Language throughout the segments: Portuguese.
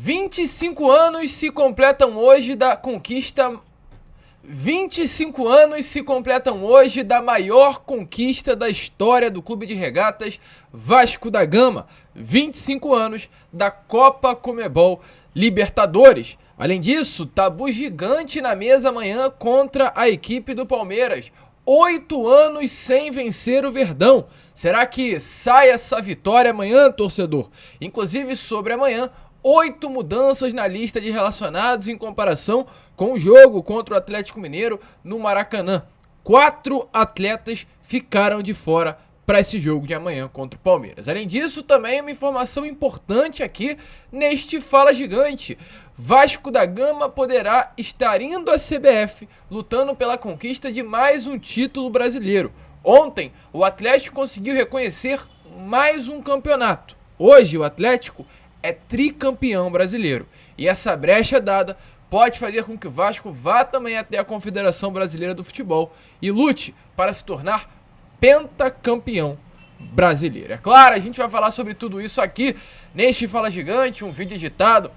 25 anos se completam hoje da conquista. 25 anos se completam hoje da maior conquista da história do Clube de Regatas Vasco da Gama. 25 anos da Copa Conmebol Libertadores. Além disso, tabu gigante na mesa amanhã contra a equipe do Palmeiras. 8 anos sem vencer o Verdão. Será que sai essa vitória amanhã, torcedor? Inclusive, sobre amanhã, 8 mudanças na lista de relacionados em comparação com o jogo contra o Atlético Mineiro no Maracanã. 4 atletas ficaram de fora para esse jogo de amanhã contra o Palmeiras. Além disso, também uma informação importante aqui neste Fala Gigante. Vasco da Gama poderá estar indo à CBF lutando pela conquista de mais um título brasileiro. Ontem, o Atlético conseguiu reconhecer mais um campeonato. Hoje, o Atlético é tricampeão brasileiro. E essa brecha dada pode fazer com que o Vasco vá também até a Confederação Brasileira do Futebol e lute para se tornar pentacampeão brasileiro. É claro, a gente vai falar sobre tudo isso aqui neste Fala Gigante, um vídeo editado,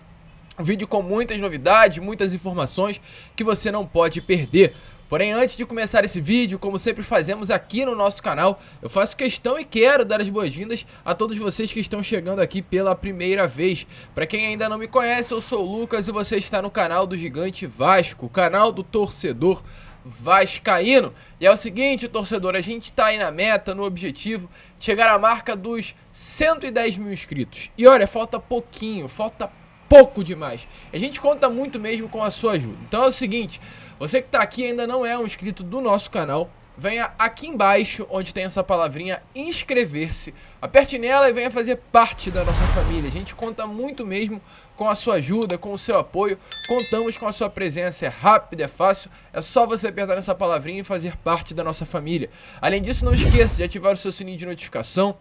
um vídeo com muitas novidades, muitas informações que você não pode perder. Porém, antes de começar esse vídeo, como sempre fazemos aqui no nosso canal, eu faço questão e quero dar as boas-vindas a todos vocês que estão chegando aqui pela primeira vez. Para quem ainda não me conhece, eu sou o Lucas e você está no canal do Gigante Vasco, o canal do torcedor vascaíno. E é o seguinte, torcedor, a gente está aí na meta, no objetivo de chegar à marca dos 110 mil inscritos. E olha, falta pouquinho, falta pouco demais. A gente conta muito mesmo com a sua ajuda. Então é o seguinte, você que está aqui e ainda não é um inscrito do nosso canal, venha aqui embaixo, onde tem essa palavrinha inscrever-se, aperte nela e venha fazer parte da nossa família. A gente conta muito mesmo com a sua ajuda, com o seu apoio, contamos com a sua presença, é rápido, é fácil, é só você apertar nessa palavrinha e fazer parte da nossa família. Além disso, não esqueça de ativar o seu sininho de notificação.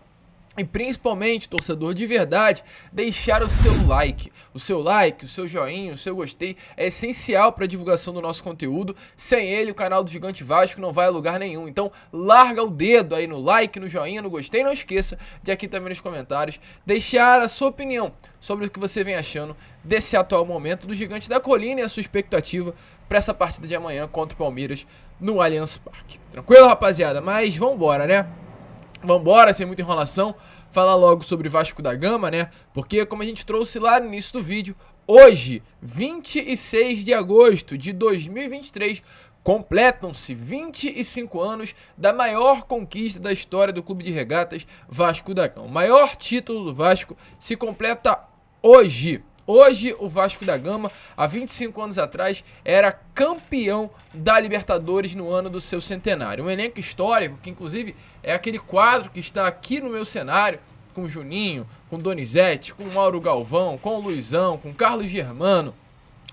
E principalmente, torcedor, de verdade, deixar o seu like. O seu like, o seu joinha, o seu gostei é essencial para a divulgação do nosso conteúdo. Sem ele, o canal do Gigante Vasco não vai a lugar nenhum. Então, larga o dedo aí no like, no joinha, no gostei. Não esqueça de aqui também nos comentários deixar a sua opinião sobre o que você vem achando desse atual momento do Gigante da Colina e a sua expectativa para essa partida de amanhã contra o Palmeiras no Allianz Parque. Tranquilo, rapaziada? Mas vambora, né? Vambora, sem muita enrolação, falar logo sobre Vasco da Gama, né? Porque, como a gente trouxe lá no início do vídeo, hoje, 26 de agosto de 2023, completam-se 25 anos da maior conquista da história do Clube de Regatas Vasco da Gama. O maior título do Vasco se completa hoje. Hoje, o Vasco da Gama, há 25 anos atrás, era campeão da Libertadores no ano do seu centenário. Um elenco histórico, que inclusive é aquele quadro que está aqui no meu cenário, com o Juninho, com o Donizete, com o Mauro Galvão, com o Luizão, com o Carlos Germano,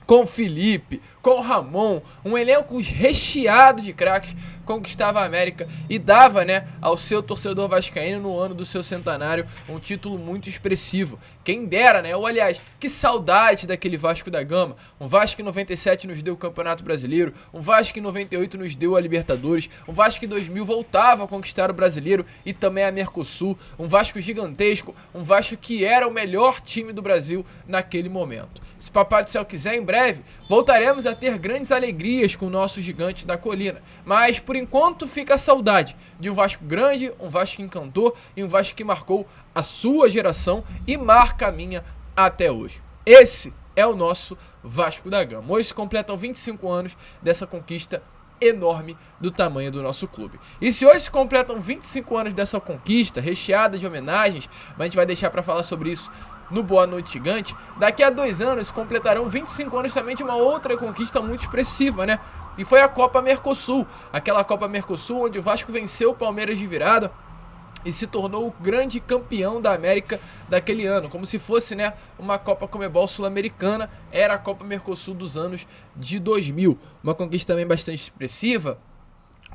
com o Felipe, com o Ramon, um elenco recheado de craques, conquistava a América e dava, né, ao seu torcedor vascaíno no ano do seu centenário um título muito expressivo. Quem dera, né? Ou aliás, que saudade daquele Vasco da Gama. Um Vasco que em 97 nos deu o Campeonato Brasileiro, um Vasco que em 98 nos deu a Libertadores, um Vasco que em 2000 voltava a conquistar o Brasileiro e também a Mercosul, um Vasco gigantesco, um Vasco que era o melhor time do Brasil naquele momento. Se Papai do Céu quiser, em breve voltaremos a ter grandes alegrias com o nosso Gigante da Colina, mas por enquanto fica a saudade de um Vasco grande, um Vasco que encantou e um Vasco que marcou a sua geração e marca a minha até hoje. Esse é o nosso Vasco da Gama. Hoje se completam 25 anos dessa conquista enorme do tamanho do nosso clube. E se hoje se completam 25 anos dessa conquista, recheada de homenagens, mas a gente vai deixar para falar sobre isso no Boa Noite Gigante, daqui a 2 anos completarão 25 anos também de uma outra conquista muito expressiva, né? E foi a Copa Mercosul, aquela Copa Mercosul onde o Vasco venceu o Palmeiras de virada e se tornou o grande campeão da América daquele ano, como se fosse, né, uma Copa Conmebol Sul-Americana, era a Copa Mercosul dos anos de 2000. Uma conquista também bastante expressiva,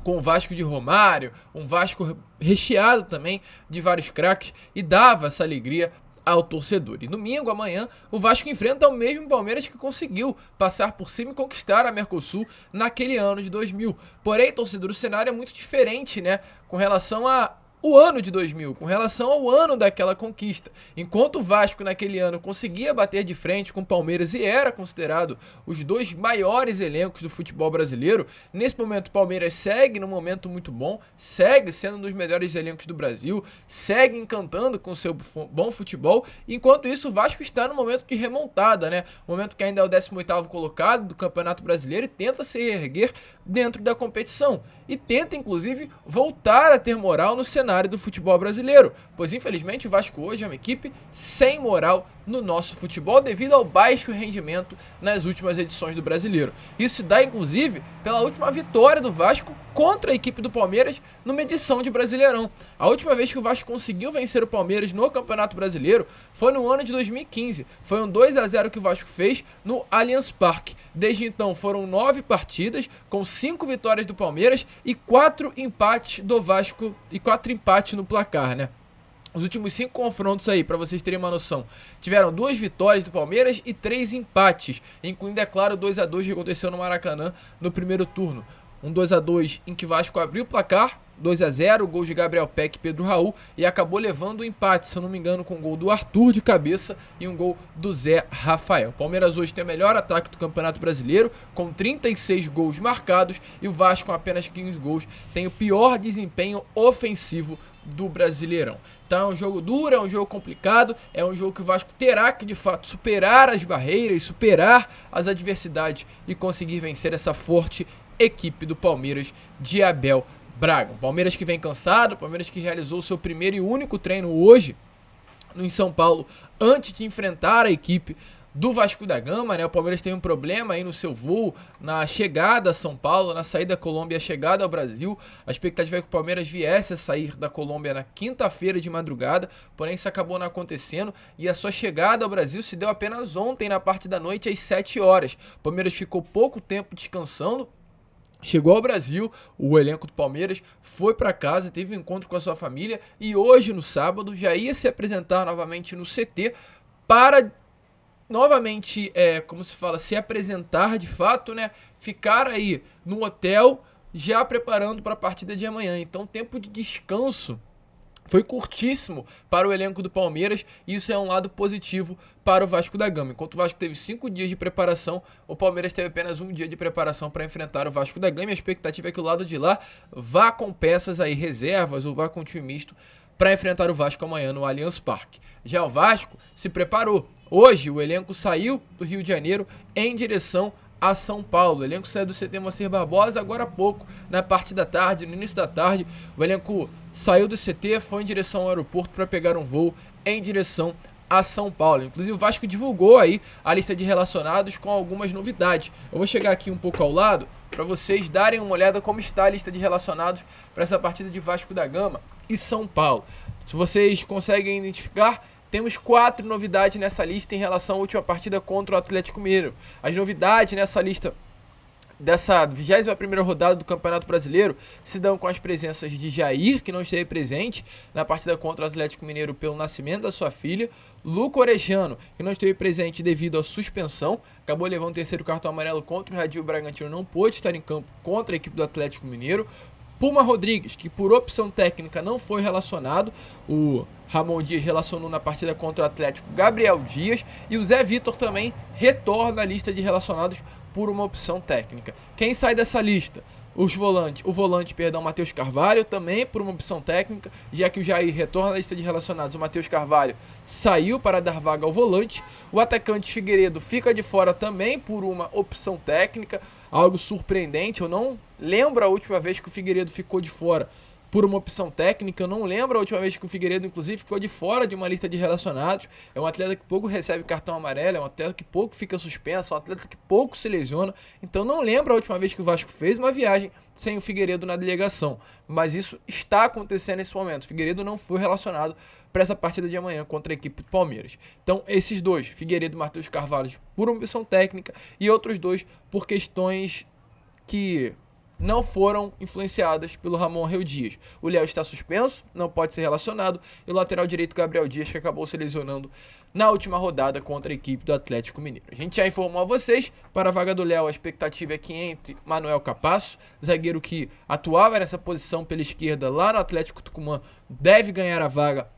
com o Vasco de Romário, um Vasco recheado também de vários craques e dava essa alegria ao torcedor. E domingo, amanhã, o Vasco enfrenta o mesmo Palmeiras que conseguiu passar por cima e conquistar a Mercosul naquele ano de 2000. Porém, torcedor, o cenário é muito diferente, né, com relação a o ano de 2000, com relação ao ano daquela conquista. Enquanto o Vasco naquele ano conseguia bater de frente com o Palmeiras e era considerado os dois maiores elencos do futebol brasileiro, nesse momento o Palmeiras segue num momento muito bom, segue sendo um dos melhores elencos do Brasil, segue encantando com seu bom futebol, enquanto isso o Vasco está no momento de remontada, né? Momento que ainda é o 18º colocado do Campeonato Brasileiro e tenta se reerguer dentro da competição. E tenta, inclusive, voltar a ter moral no cenário do futebol brasileiro, pois infelizmente o Vasco hoje é uma equipe sem moral no nosso futebol devido ao baixo rendimento nas últimas edições do Brasileiro. Isso se dá, inclusive, pela última vitória do Vasco contra a equipe do Palmeiras numa edição de Brasileirão. A última vez que o Vasco conseguiu vencer o Palmeiras no Campeonato Brasileiro foi no ano de 2015. Foi um 2-0 que o Vasco fez no Allianz Parque. Desde então foram 9 partidas, com 5 vitórias do Palmeiras e 4 empates do Vasco, e 4 empates no placar, né? Os últimos 5 confrontos aí, para vocês terem uma noção, tiveram 2 vitórias do Palmeiras e 3 empates, incluindo, é claro, o 2-2 que aconteceu no Maracanã no primeiro turno. Um 2-2 em que o Vasco abriu o placar, 2-0, gol de Gabriel Peck e Pedro Raul, e acabou levando o empate, se eu não me engano, com um gol do Arthur de cabeça e um gol do Zé Rafael. O Palmeiras hoje tem o melhor ataque do Campeonato Brasileiro, com 36 gols marcados, e o Vasco, com apenas 15 gols, tem o pior desempenho ofensivo do Brasileirão. Então é um jogo duro, é um jogo complicado, é um jogo que o Vasco terá que de fato superar as barreiras, superar as adversidades e conseguir vencer essa forte equipe do Palmeiras de Abel Braga. O Palmeiras que vem cansado, o Palmeiras que realizou o seu primeiro e único treino hoje em São Paulo antes de enfrentar a equipe do Vasco da Gama, né? O Palmeiras teve um problema aí no seu voo, na chegada a São Paulo, na saída da Colômbia e a chegada ao Brasil. A expectativa é que o Palmeiras viesse a sair da Colômbia na quinta-feira de madrugada, porém isso acabou não acontecendo e a sua chegada ao Brasil se deu apenas ontem, na parte da noite, às 7 horas. O Palmeiras ficou pouco tempo descansando. Chegou ao Brasil, o elenco do Palmeiras foi para casa, teve um encontro com a sua família e hoje, no sábado, já ia se apresentar novamente no CT para novamente, como se fala, se apresentar de fato, né? Ficar aí no hotel já preparando para a partida de amanhã. Então, tempo de descanso foi curtíssimo para o elenco do Palmeiras e isso é um lado positivo para o Vasco da Gama. Enquanto o Vasco teve 5 dias de preparação, o Palmeiras teve apenas 1 dia de preparação para enfrentar o Vasco da Gama e a expectativa é que o lado de lá vá com peças aí reservas ou vá com time misto para enfrentar o Vasco amanhã no Allianz Parque. Já o Vasco se preparou. Hoje o elenco saiu do Rio de Janeiro em direção a São Paulo. O elenco saiu do CT Moacir Barbosa agora há pouco, na parte da tarde, no início da tarde. O elenco saiu do CT, foi em direção ao aeroporto para pegar um voo em direção a São Paulo. Inclusive o Vasco divulgou aí a lista de relacionados com algumas novidades. Eu vou chegar aqui um pouco ao lado para vocês darem uma olhada como está a lista de relacionados para essa partida de Vasco da Gama e São Paulo. Se vocês conseguem identificar, temos 4 novidades nessa lista em relação à última partida contra o Atlético Mineiro. As novidades nessa lista dessa 21ª rodada do Campeonato Brasileiro se dão com as presenças de Jair, que não esteve presente na partida contra o Atlético Mineiro pelo nascimento da sua filha, Luco Orejano, que não esteve presente devido à suspensão, acabou levando o 3º cartão amarelo contra o Red Bull Bragantino, não pôde estar em campo contra a equipe do Atlético Mineiro, Puma Rodrigues, que por opção técnica não foi relacionado, o Ramon Dias relacionou na partida contra o Atlético Gabriel Dias, e o Zé Vitor também retorna à lista de relacionados por uma opção técnica. Quem sai dessa lista? O volante, Matheus Carvalho, também por uma opção técnica, já que o Jair retorna à lista de relacionados, o Matheus Carvalho saiu para dar vaga ao volante. O atacante Figueiredo fica de fora também por uma opção técnica, algo surpreendente. Eu não lembro a última vez que o Figueiredo ficou de fora por uma opção técnica. Eu não lembro a última vez que o Figueiredo, inclusive, ficou de fora de uma lista de relacionados. É um atleta que pouco recebe cartão amarelo, é um atleta que pouco fica suspenso, é um atleta que pouco se lesiona. Então não lembro a última vez que o Vasco fez uma viagem sem o Figueiredo na delegação. Mas isso está acontecendo nesse momento. O Figueiredo não foi relacionado para essa partida de amanhã contra a equipe do Palmeiras. Então esses dois, Figueiredo e Matheus Carvalho, por uma opção técnica, e outros dois por questões que não foram influenciadas pelo Ramon Reu Dias. O Léo está suspenso, não pode ser relacionado, e o lateral direito Gabriel Dias, que acabou se lesionando na última rodada contra a equipe do Atlético Mineiro. A gente já informou a vocês, para a vaga do Léo, a expectativa é que entre Manuel Capasso, zagueiro que atuava nessa posição pela esquerda lá no Atlético Tucumã, deve ganhar a vaga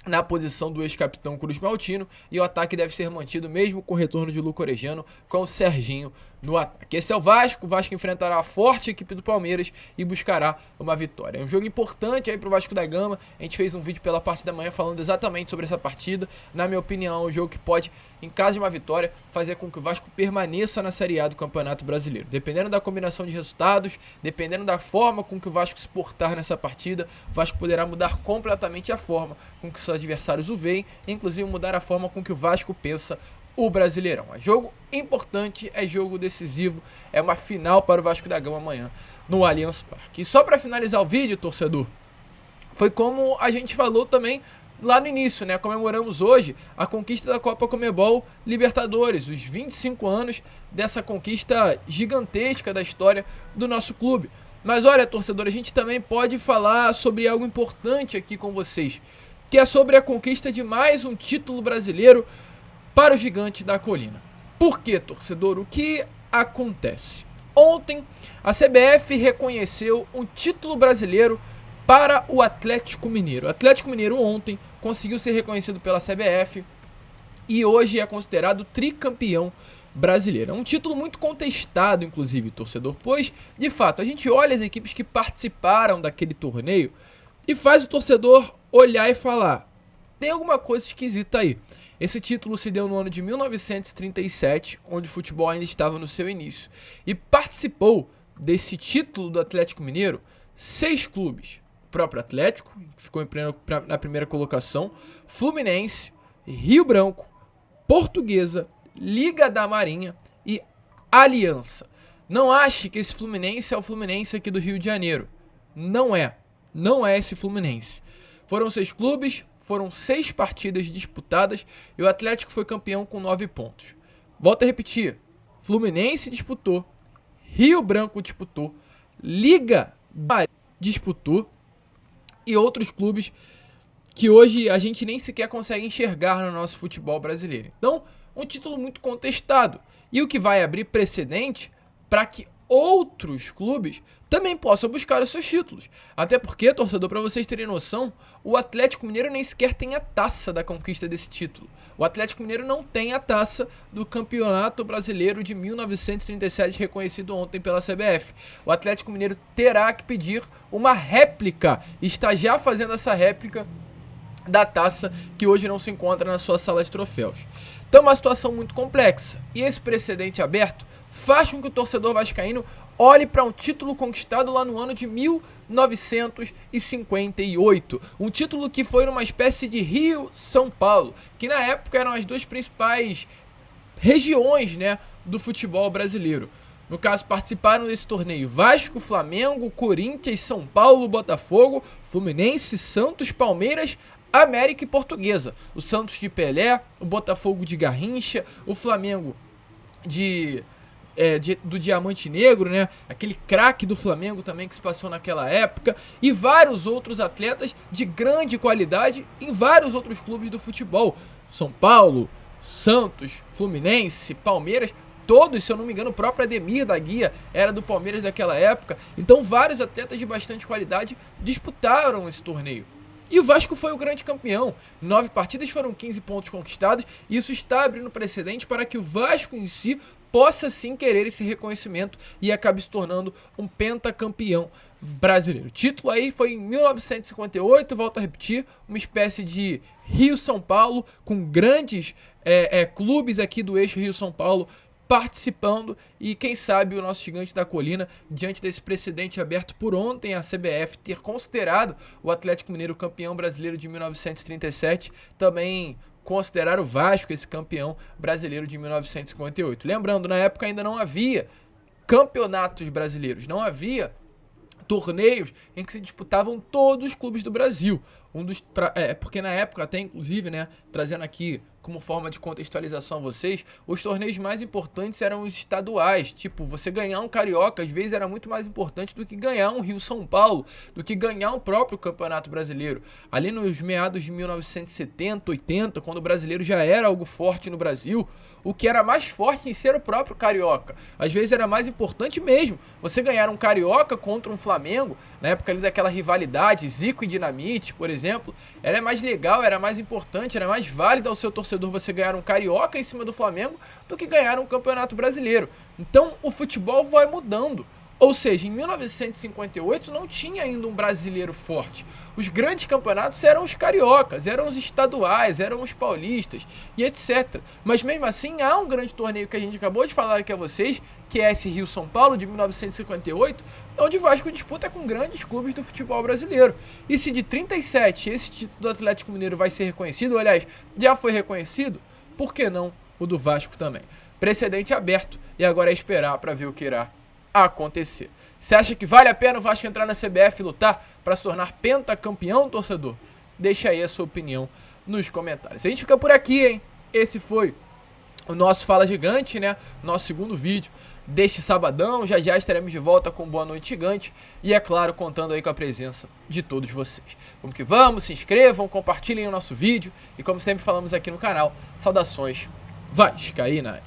na posição do ex-capitão Cruz Maltino, e o ataque deve ser mantido mesmo com o retorno de Luca Orejano, com o Serginho no ataque. Esse é o Vasco enfrentará a forte equipe do Palmeiras e buscará uma vitória. É um jogo importante aí pro Vasco da Gama, a gente fez um vídeo pela parte da manhã falando exatamente sobre essa partida. Na minha opinião, é um jogo que pode, em caso de uma vitória, fazer com que o Vasco permaneça na Série A do Campeonato Brasileiro. Dependendo da combinação de resultados, dependendo da forma com que o Vasco se portar nessa partida, o Vasco poderá mudar completamente a forma com que seus adversários o veem, inclusive mudar a forma com que o Vasco pensa o Brasileirão. É jogo importante, é jogo decisivo, é uma final para o Vasco da Gama amanhã no Allianz Parque. E só para finalizar o vídeo, torcedor, foi como a gente falou também lá no início, né? Comemoramos hoje a conquista da Copa Conmebol Libertadores, os 25 anos dessa conquista gigantesca da história do nosso clube. Mas olha, torcedor, a gente também pode falar sobre algo importante aqui com vocês, que é sobre a conquista de mais um título brasileiro para o Gigante da Colina. Por quê, torcedor? O que acontece? Ontem, a CBF reconheceu um título brasileiro para o Atlético Mineiro. O Atlético Mineiro ontem conseguiu ser reconhecido pela CBF e hoje é considerado tricampeão brasileiro. É um título muito contestado, inclusive, torcedor, pois, de fato, a gente olha as equipes que participaram daquele torneio e faz o torcedor olhar e falar: tem alguma coisa esquisita aí. Esse título se deu no ano de 1937, onde o futebol ainda estava no seu início. E participou desse título do Atlético Mineiro 6 clubes. O próprio Atlético, que ficou na primeira colocação, Fluminense, Rio Branco, Portuguesa, Liga da Marinha e Aliança. Não ache que esse Fluminense é o Fluminense aqui do Rio de Janeiro. Não é. Não é esse Fluminense. Foram 6 clubes, foram 6 partidas disputadas e o Atlético foi campeão com 9 pontos. Volto a repetir, Fluminense disputou, Rio Branco disputou, Liga disputou e outros clubes que hoje a gente nem sequer consegue enxergar no nosso futebol brasileiro. Então, um título muito contestado e o que vai abrir precedente para que outros clubes também possam buscar os seus títulos. Até porque, torcedor, para vocês terem noção, o Atlético Mineiro nem sequer tem a taça da conquista desse título. O Atlético Mineiro não tem a taça do Campeonato Brasileiro de 1937, reconhecido ontem pela CBF. O Atlético Mineiro terá que pedir uma réplica, e está já fazendo essa réplica da taça que hoje não se encontra na sua sala de troféus. Então, uma situação muito complexa. E esse precedente aberto faz com que o torcedor vascaíno olhe para um título conquistado lá no ano de 1958. Um título que foi numa espécie de Rio-São Paulo, que na época eram as duas principais regiões, né, do futebol brasileiro. No caso, participaram desse torneio Vasco, Flamengo, Corinthians, São Paulo, Botafogo, Fluminense, Santos, Palmeiras, América e Portuguesa. O Santos de Pelé, o Botafogo de Garrincha, o Flamengo do Diamante Negro, né? Aquele craque do Flamengo também que se passou naquela época, e vários outros atletas de grande qualidade em vários outros clubes do futebol. São Paulo, Santos, Fluminense, Palmeiras, todos, se eu não me engano, o próprio Ademir da Guia era do Palmeiras daquela época. Então vários atletas de bastante qualidade disputaram esse torneio. E o Vasco foi o grande campeão. 9 partidas, foram 15 pontos conquistados, e isso está abrindo precedente para que o Vasco em si possa sim querer esse reconhecimento e acabe se tornando um pentacampeão brasileiro. O título aí foi em 1958, volto a repetir, uma espécie de Rio-São Paulo, com grandes clubes aqui do eixo Rio-São Paulo participando, e quem sabe o nosso Gigante da Colina, diante desse precedente aberto por ontem a CBF ter considerado o Atlético Mineiro campeão brasileiro de 1937, também considerar o Vasco esse campeão brasileiro de 1958. Lembrando, na época ainda não havia campeonatos brasileiros, não havia torneios em que se disputavam todos os clubes do Brasil. Porque na época, até inclusive, né, trazendo aqui como forma de contextualização a vocês, os torneios mais importantes eram os estaduais. Tipo, você ganhar um Carioca, às vezes, era muito mais importante do que ganhar um Rio-São Paulo, do que ganhar o próprio Campeonato Brasileiro. Ali nos meados de 1970, 80, quando o brasileiro já era algo forte no Brasil, o que era mais forte em ser o próprio Carioca. Às vezes era mais importante mesmo você ganhar um Carioca contra um Flamengo, na época ali daquela rivalidade, Zico e Dinamite, por exemplo, era mais legal, era mais importante, era mais válido ao seu torcedor você ganhar um Carioca em cima do Flamengo do que ganhar um Campeonato Brasileiro. Então o futebol vai mudando. Ou seja, em 1958 não tinha ainda um brasileiro forte. Os grandes campeonatos eram os cariocas, eram os estaduais, eram os paulistas e etc. Mas mesmo assim há um grande torneio que a gente acabou de falar aqui a vocês, que é esse Rio-São Paulo de 1958, onde o Vasco disputa com grandes clubes do futebol brasileiro. E se de 37 esse título do Atlético Mineiro vai ser reconhecido, aliás, já foi reconhecido, por que não o do Vasco também? Precedente aberto e agora é esperar para ver o que irá acontecer. Você acha que vale a pena o Vasco entrar na CBF e lutar para se tornar pentacampeão, torcedor? Deixa aí a sua opinião nos comentários. A gente fica por aqui, hein? Esse foi o nosso Fala Gigante, né? Nosso segundo vídeo deste sabadão. Já já estaremos de volta com Boa Noite Gigante e, é claro, contando aí com a presença de todos vocês. Vamos que vamos, se inscrevam, compartilhem o nosso vídeo e, como sempre falamos aqui no canal, saudações vascaínas.